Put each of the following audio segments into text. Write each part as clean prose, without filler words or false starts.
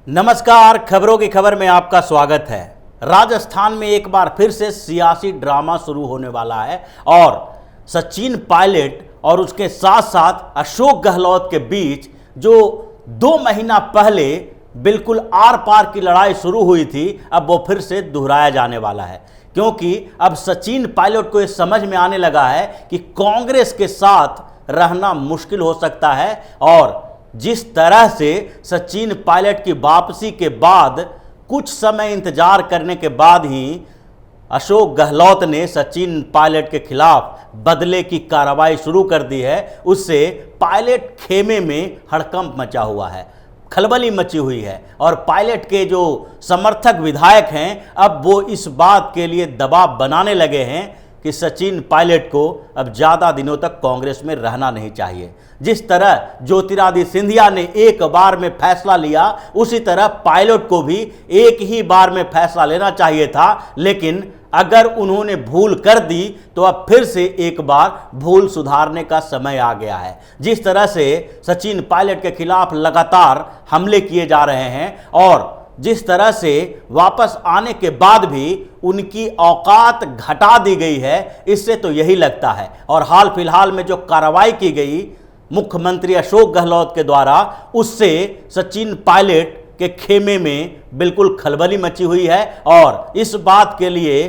नमस्कार, खबरों की खबर में आपका स्वागत है। राजस्थान में एक बार फिर से सियासी ड्रामा शुरू होने वाला है और सचिन पायलट और उसके साथ साथ अशोक गहलोत के बीच जो 2 महीना पहले बिल्कुल आर पार की लड़ाई शुरू हुई थी, अब वो फिर से दोहराया जाने वाला है। क्योंकि अब सचिन पायलट को ये समझ में आने लगा है कि कांग्रेस के साथ रहना मुश्किल हो सकता है और जिस तरह से सचिन पायलट की वापसी के बाद कुछ समय इंतजार करने के बाद ही अशोक गहलोत ने सचिन पायलट के खिलाफ बदले की कार्रवाई शुरू कर दी है, उससे पायलट खेमे में हड़कंप मचा हुआ है, खलबली मची हुई है। और पायलट के जो समर्थक विधायक हैं, अब वो इस बात के लिए दबाव बनाने लगे हैं कि सचिन पायलट को अब ज़्यादा दिनों तक कांग्रेस में रहना नहीं चाहिए। जिस तरह ज्योतिरादित्य सिंधिया ने एक बार में फैसला लिया, उसी तरह पायलट को भी एक ही बार में फैसला लेना चाहिए था, लेकिन अगर उन्होंने भूल कर दी तो अब फिर से एक बार भूल सुधारने का समय आ गया है। जिस तरह से सचिन पायलट के खिलाफ लगातार हमले किए जा रहे हैं और जिस तरह से वापस आने के बाद भी उनकी औकात घटा दी गई है, इससे तो यही लगता है। और हाल फिलहाल में जो कार्रवाई की गई मुख्यमंत्री अशोक गहलोत के द्वारा, उससे सचिन पायलट के खेमे में बिल्कुल खलबली मची हुई है और इस बात के लिए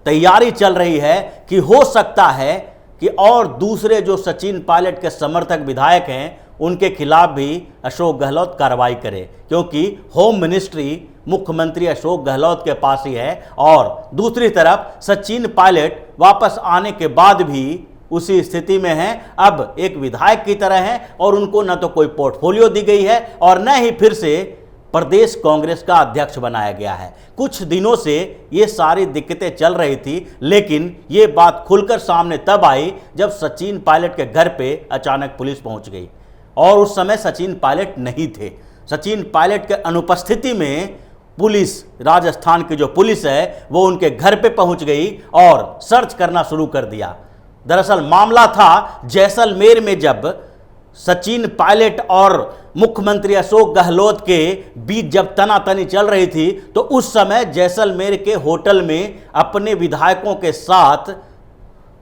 तैयारी चल रही है कि हो सकता है कि और दूसरे जो सचिन पायलट के समर्थक विधायक हैं, उनके खिलाफ भी अशोक गहलोत कार्रवाई करे, क्योंकि होम मिनिस्ट्री मुख्यमंत्री अशोक गहलोत के पास ही है और दूसरी तरफ सचिन पायलट वापस आने के बाद भी उसी स्थिति में हैं। अब एक विधायक की तरह हैं और उनको न तो कोई पोर्टफोलियो दी गई है और न ही फिर से प्रदेश कांग्रेस का अध्यक्ष बनाया गया है। कुछ दिनों से ये सारी दिक्कतें चल रही थी, लेकिन ये बात खुलकर सामने तब आई जब सचिन पायलट के घर पे अचानक पुलिस पहुंच गई और उस समय सचिन पायलट नहीं थे। सचिन पायलट के अनुपस्थिति में पुलिस, राजस्थान की जो पुलिस है, वो उनके घर पे पहुंच गई और सर्च करना शुरू कर दिया। दरअसल मामला था जैसलमेर में, जब सचिन पायलट और मुख्यमंत्री अशोक गहलोत के बीच जब तनातनी चल रही थी, तो उस समय जैसलमेर के होटल में अपने विधायकों के साथ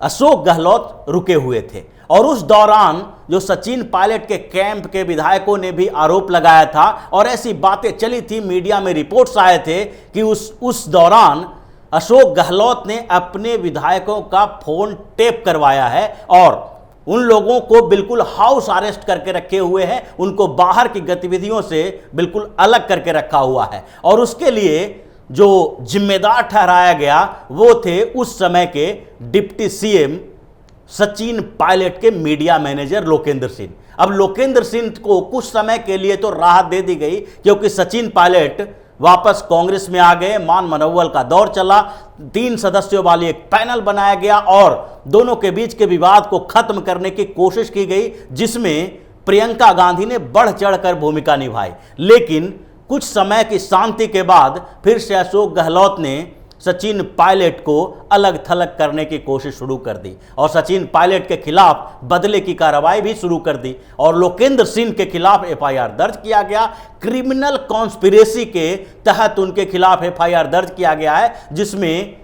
अशोक गहलोत रुके हुए थे और उस दौरान जो सचिन पायलट के कैंप के विधायकों ने भी आरोप लगाया था और ऐसी बातें चली थी, मीडिया में रिपोर्ट्स आए थे कि उस दौरान अशोक गहलोत ने अपने विधायकों का फोन टेप करवाया है और उन लोगों को बिल्कुल हाउस अरेस्ट करके रखे हुए हैं, उनको बाहर की गतिविधियों से बिल्कुल अलग करके रखा हुआ है। और उसके लिए जो जिम्मेदार ठहराया गया वो थे उस समय के डिप्टी सीएम सचिन पायलट के मीडिया मैनेजर लोकेंद्र सिंह। अब लोकेंद्र सिंह को कुछ समय के लिए तो राहत दे दी गई, क्योंकि सचिन पायलट वापस कांग्रेस में आ गए। मान मनोबल का दौर चला, 3 सदस्यों वाली एक पैनल बनाया गया और दोनों के बीच के विवाद को खत्म करने की कोशिश की गई, जिसमें प्रियंका गांधी ने बढ़ चढ़कर भूमिका निभाई। लेकिन कुछ समय की शांति के बाद फिर से अशोक गहलोत ने सचिन पायलट को अलग थलग करने की कोशिश शुरू कर दी और सचिन पायलट के खिलाफ बदले की कार्रवाई भी शुरू कर दी और लोकेंद्र सिंह के खिलाफ एफआईआर दर्ज किया गया। क्रिमिनल कॉन्स्पिरेसी के तहत उनके खिलाफ एफआईआर दर्ज किया गया है, जिसमें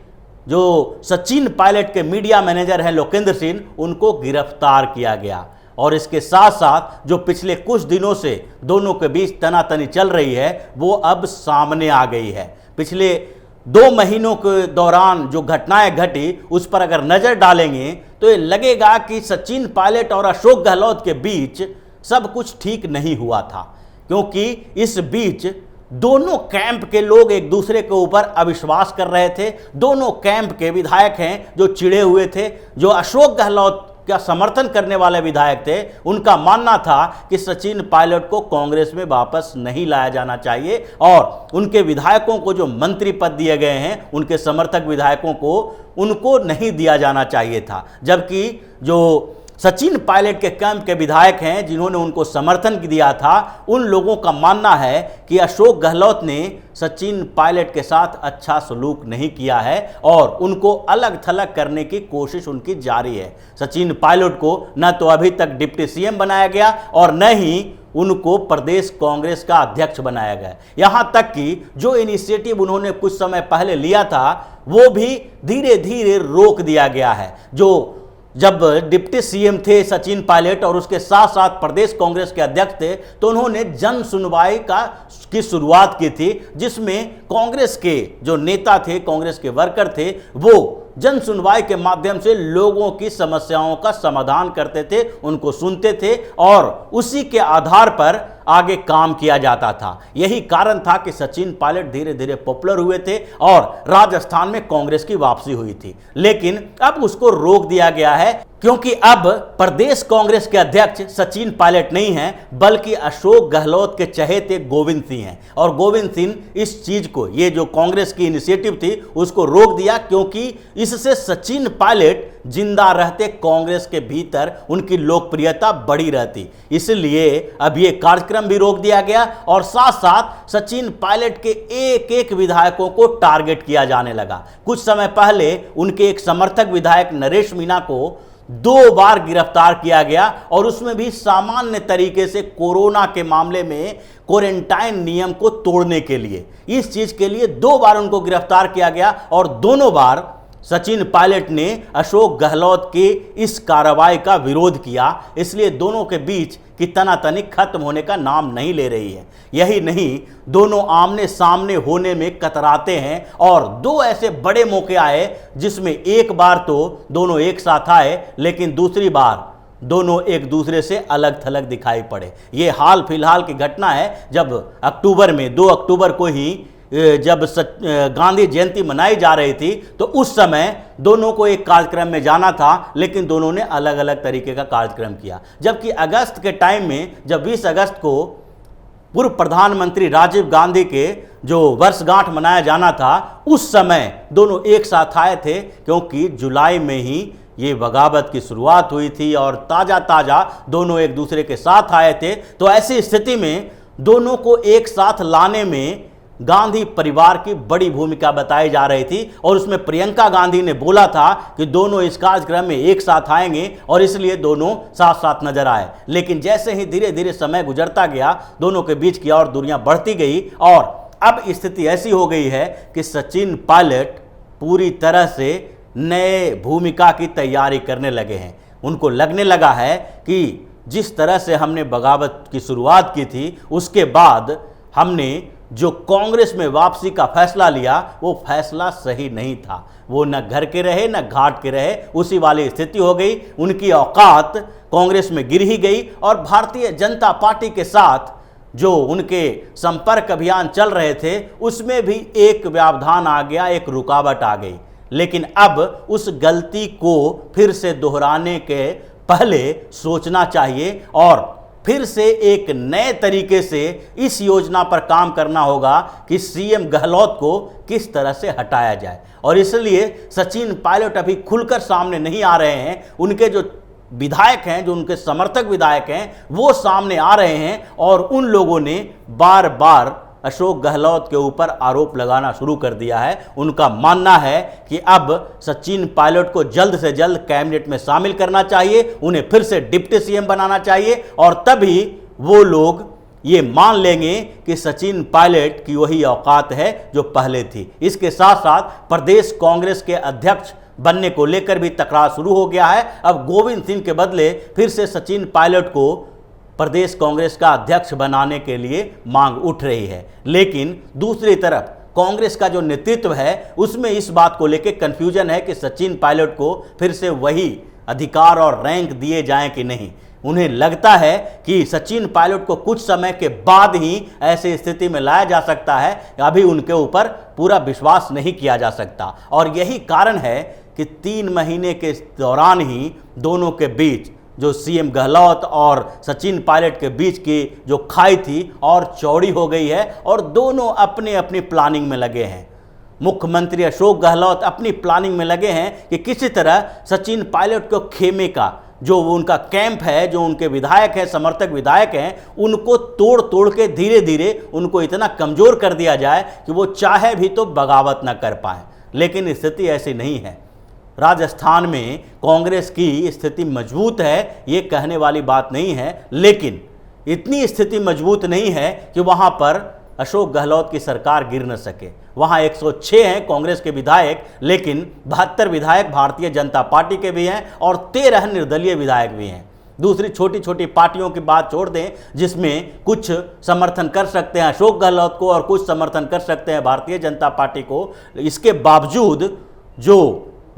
जो सचिन पायलट के मीडिया मैनेजर हैं लोकेंद्र सिंह, उनको गिरफ्तार किया गया। और इसके साथ साथ जो पिछले कुछ दिनों से दोनों के बीच तनातनी चल रही है, वो अब सामने आ गई है। पिछले 2 महीनों के दौरान जो घटनाएं घटी, उस पर अगर नजर डालेंगे तो ये लगेगा कि सचिन पायलट और अशोक गहलोत के बीच सब कुछ ठीक नहीं हुआ था, क्योंकि इस बीच दोनों कैंप के लोग एक दूसरे के ऊपर अविश्वास कर रहे थे। दोनों कैंप के विधायक हैं जो चिढ़े हुए थे। जो अशोक गहलोत का समर्थन करने वाले विधायक थे, उनका मानना था कि सचिन पायलट को कांग्रेस में वापस नहीं लाया जाना चाहिए और उनके विधायकों को जो मंत्री पद दिए गए हैं, उनके समर्थक विधायकों को उनको नहीं दिया जाना चाहिए था। जबकि जो सचिन पायलट के कैंप के विधायक हैं जिन्होंने उनको समर्थन दिया था, उन लोगों का मानना है कि अशोक गहलोत ने सचिन पायलट के साथ अच्छा सलूक नहीं किया है और उनको अलग थलग करने की कोशिश उनकी जारी है। सचिन पायलट को न तो अभी तक डिप्टी सीएम बनाया गया और न ही उनको प्रदेश कांग्रेस का अध्यक्ष बनाया गया। यहां तक कि जो इनिशिएटिव उन्होंने कुछ समय पहले लिया था वो भी धीरे धीरे रोक दिया गया है। जो जब डिप्टी सीएम थे सचिन पायलट और उसके साथ साथ प्रदेश कांग्रेस के अध्यक्ष थे तो उन्होंने जन सुनवाई की शुरुआत की थी, जिसमें कांग्रेस के जो नेता थे, कांग्रेस के वर्कर थे, वो जन सुनवाई के माध्यम से लोगों की समस्याओं का समाधान करते थे, उनको सुनते थे और उसी के आधार पर आगे काम किया जाता था। यही कारण था कि सचिन पायलट धीरे धीरे पॉपुलर हुए थे और राजस्थान में कांग्रेस की वापसी हुई थी। लेकिन अब उसको रोक दिया गया है क्योंकि अब प्रदेश कांग्रेस के अध्यक्ष सचिन पायलट नहीं हैं, बल्कि अशोक गहलोत के चहेते गोविंद सिंह हैं। और गोविंद सिंह इस चीज को, ये जो कांग्रेस की इनिशिएटिव थी उसको रोक दिया, क्योंकि इससे सचिन पायलट जिंदा रहते कांग्रेस के भीतर उनकी लोकप्रियता बढ़ी रहती। इसलिए अब ये कार्यक्रम भी रोक दिया गया और साथ साथ सचिन पायलट के एक एक विधायकों को टारगेट किया जाने लगा। कुछ समय पहले उनके एक समर्थक विधायक नरेश मीणा को 2 बार गिरफ्तार किया गया और उसमें भी सामान्य तरीके से कोरोना के मामले में क्वारंटाइन नियम को तोड़ने के लिए। इस चीज के लिए 2 बार उनको गिरफ्तार किया गया और दोनों बार सचिन पायलट ने अशोक गहलोत की इस कार्रवाई का विरोध किया। इसलिए दोनों के बीच की तनातनी खत्म होने का नाम नहीं ले रही है। यही नहीं, दोनों आमने सामने होने में कतराते हैं और 2 ऐसे बड़े मौके आए जिसमें एक बार तो दोनों एक साथ आए, लेकिन दूसरी बार दोनों एक दूसरे से अलग थलग दिखाई पड़े। ये हाल फिलहाल की घटना है, जब अक्टूबर में 2 अक्टूबर को ही जब गांधी जयंती मनाई जा रही थी तो उस समय दोनों को एक कार्यक्रम में जाना था, लेकिन दोनों ने अलग अलग तरीके का कार्यक्रम किया। जबकि अगस्त के टाइम में, जब 20 अगस्त को पूर्व प्रधानमंत्री राजीव गांधी के जो वर्षगांठ मनाया जाना था, उस समय दोनों एक साथ आए थे, क्योंकि जुलाई में ही ये बगावत की शुरुआत हुई थी और ताज़ा ताज़ा दोनों एक दूसरे के साथ आए थे। तो ऐसी स्थिति में दोनों को एक साथ लाने में गांधी परिवार की बड़ी भूमिका बताई जा रही थी और उसमें प्रियंका गांधी ने बोला था कि दोनों इस कार्यक्रम में एक साथ आएंगे और इसलिए दोनों साथ साथ नजर आए। लेकिन जैसे ही धीरे धीरे समय गुजरता गया, दोनों के बीच की और दूरियां बढ़ती गई और अब स्थिति ऐसी हो गई है कि सचिन पायलट पूरी तरह से नए भूमिका की तैयारी करने लगे हैं। उनको लगने लगा है कि जिस तरह से हमने बगावत की शुरुआत की थी, उसके बाद हमने जो कांग्रेस में वापसी का फैसला लिया वो फैसला सही नहीं था। वो न घर के रहे न घाट के रहे, उसी वाली स्थिति हो गई। उनकी औकात कांग्रेस में गिर ही गई और भारतीय जनता पार्टी के साथ जो उनके संपर्क अभियान चल रहे थे उसमें भी एक व्यवधान आ गया, एक रुकावट आ गई। लेकिन अब उस गलती को फिर से दोहराने के पहले सोचना चाहिए और फिर से एक नए तरीके से इस योजना पर काम करना होगा कि सीएम गहलोत को किस तरह से हटाया जाए। और इसलिए सचिन पायलट अभी खुलकर सामने नहीं आ रहे हैं। उनके जो विधायक हैं, जो उनके समर्थक विधायक हैं, वो सामने आ रहे हैं और उन लोगों ने बार बार अशोक गहलोत के ऊपर आरोप लगाना शुरू कर दिया है। उनका मानना है कि अब सचिन पायलट को जल्द से जल्द कैबिनेट में शामिल करना चाहिए, उन्हें फिर से डिप्टी सीएम बनाना चाहिए और तभी वो लोग ये मान लेंगे कि सचिन पायलट की वही औकात है जो पहले थी। इसके साथ साथ प्रदेश कांग्रेस के अध्यक्ष बनने को लेकर भी तकरार शुरू हो गया है। अब गोविंद सिंह के बदले फिर से सचिन पायलट को प्रदेश कांग्रेस का अध्यक्ष बनाने के लिए मांग उठ रही है। लेकिन दूसरी तरफ कांग्रेस का जो नेतृत्व है उसमें इस बात को लेकर कंफ्यूजन है कि सचिन पायलट को फिर से वही अधिकार और रैंक दिए जाएं कि नहीं। उन्हें लगता है कि सचिन पायलट को कुछ समय के बाद ही ऐसी स्थिति में लाया जा सकता है, अभी उनके ऊपर पूरा विश्वास नहीं किया जा सकता। और यही कारण है कि 3 महीने के दौरान ही दोनों के बीच, जो सीएम गहलोत और सचिन पायलट के बीच की जो खाई थी और चौड़ी हो गई है और दोनों अपनी अपनी प्लानिंग में लगे हैं। मुख्यमंत्री अशोक गहलोत अपनी प्लानिंग में लगे हैं कि किसी तरह सचिन पायलट को खेमे का जो उनका कैंप है, जो उनके विधायक हैं, समर्थक विधायक हैं, उनको तोड़ तोड़ के धीरे धीरे उनको इतना कमज़ोर कर दिया जाए कि वो चाहे भी तो बगावत न कर पाए। लेकिन स्थिति ऐसी नहीं है। राजस्थान में कांग्रेस की स्थिति मजबूत है, ये कहने वाली बात नहीं है, लेकिन इतनी स्थिति मजबूत नहीं है कि वहां पर अशोक गहलोत की सरकार गिर न सके। वहां 106 हैं कांग्रेस के विधायक, लेकिन 72 विधायक भारतीय जनता पार्टी के भी हैं और 13 निर्दलीय विधायक भी हैं। दूसरी छोटी छोटी पार्टियों की बात छोड़ दें, जिसमें कुछ समर्थन कर सकते हैं अशोक गहलोत को और कुछ समर्थन कर सकते हैं भारतीय जनता पार्टी को। इसके बावजूद जो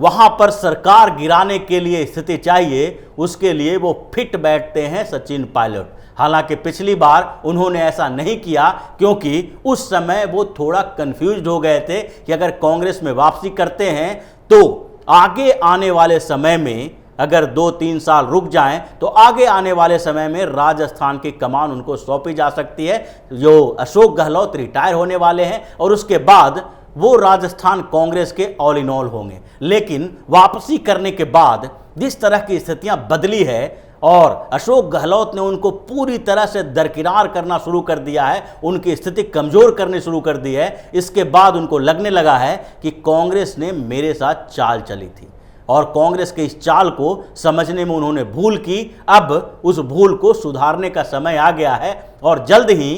वहां पर सरकार गिराने के लिए स्थिति चाहिए, उसके लिए वो फिट बैठते हैं सचिन पायलट। हालांकि पिछली बार उन्होंने ऐसा नहीं किया, क्योंकि उस समय वो थोड़ा कंफ्यूज्ड हो गए थे कि अगर कांग्रेस में वापसी करते हैं तो आगे आने वाले समय में अगर 2-3 साल रुक जाएं तो आगे आने वाले समय में राजस्थान की कमान उनको सौंपी जा सकती है। जो अशोक गहलोत रिटायर होने वाले हैं और उसके बाद वो राजस्थान कांग्रेस के ऑल इन ऑल होंगे। लेकिन वापसी करने के बाद जिस तरह की स्थितियां बदली है और अशोक गहलोत ने उनको पूरी तरह से दरकिनार करना शुरू कर दिया है, उनकी स्थिति कमजोर करनी शुरू कर दी है, इसके बाद उनको लगने लगा है कि कांग्रेस ने मेरे साथ चाल चली थी और कांग्रेस के इस चाल को समझने में उन्होंने भूल की। अब उस भूल को सुधारने का समय आ गया है और जल्द ही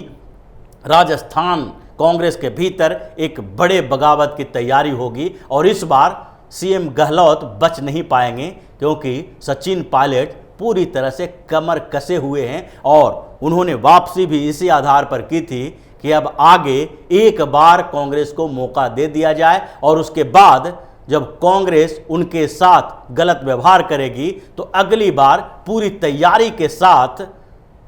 राजस्थान कांग्रेस के भीतर एक बड़े बगावत की तैयारी होगी और इस बार सीएम गहलोत बच नहीं पाएंगे, क्योंकि सचिन पायलट पूरी तरह से कमर कसे हुए हैं और उन्होंने वापसी भी इसी आधार पर की थी कि अब आगे एक बार कांग्रेस को मौका दे दिया जाए और उसके बाद जब कांग्रेस उनके साथ गलत व्यवहार करेगी तो अगली बार पूरी तैयारी के साथ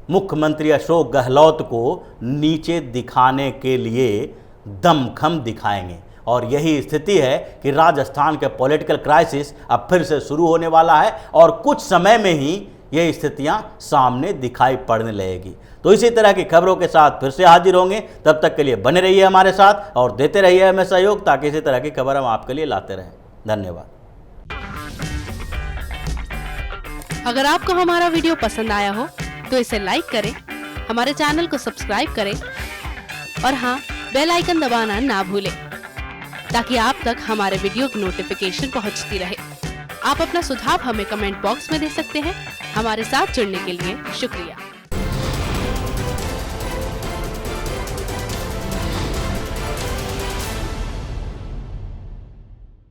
मुख्यमंत्री अशोक गहलोत को नीचे दिखाने के लिए दमखम दिखाएंगे। और यही स्थिति है कि राजस्थान के पॉलिटिकल क्राइसिस अब फिर से शुरू होने वाला है और कुछ समय में ही ये स्थितियां सामने दिखाई पड़ने लगेगी। तो इसी तरह की खबरों के साथ फिर से हाजिर होंगे, तब तक के लिए बने रहिए हमारे साथ और देते रहिए हमें सहयोग, ताकि इसी तरह की खबर हम आपके लिए लाते रहें। धन्यवाद। अगर आपको हमारा वीडियो पसंद आया हो तो इसे लाइक करें, हमारे चैनल को सब्सक्राइब करें और हाँ, बेल आइकन दबाना ना भूलें, ताकि आप तक हमारे वीडियो की नोटिफिकेशन पहुंचती रहे। आप अपना सुझाव हमें कमेंट बॉक्स में दे सकते हैं। हमारे साथ जुड़ने के लिए शुक्रिया।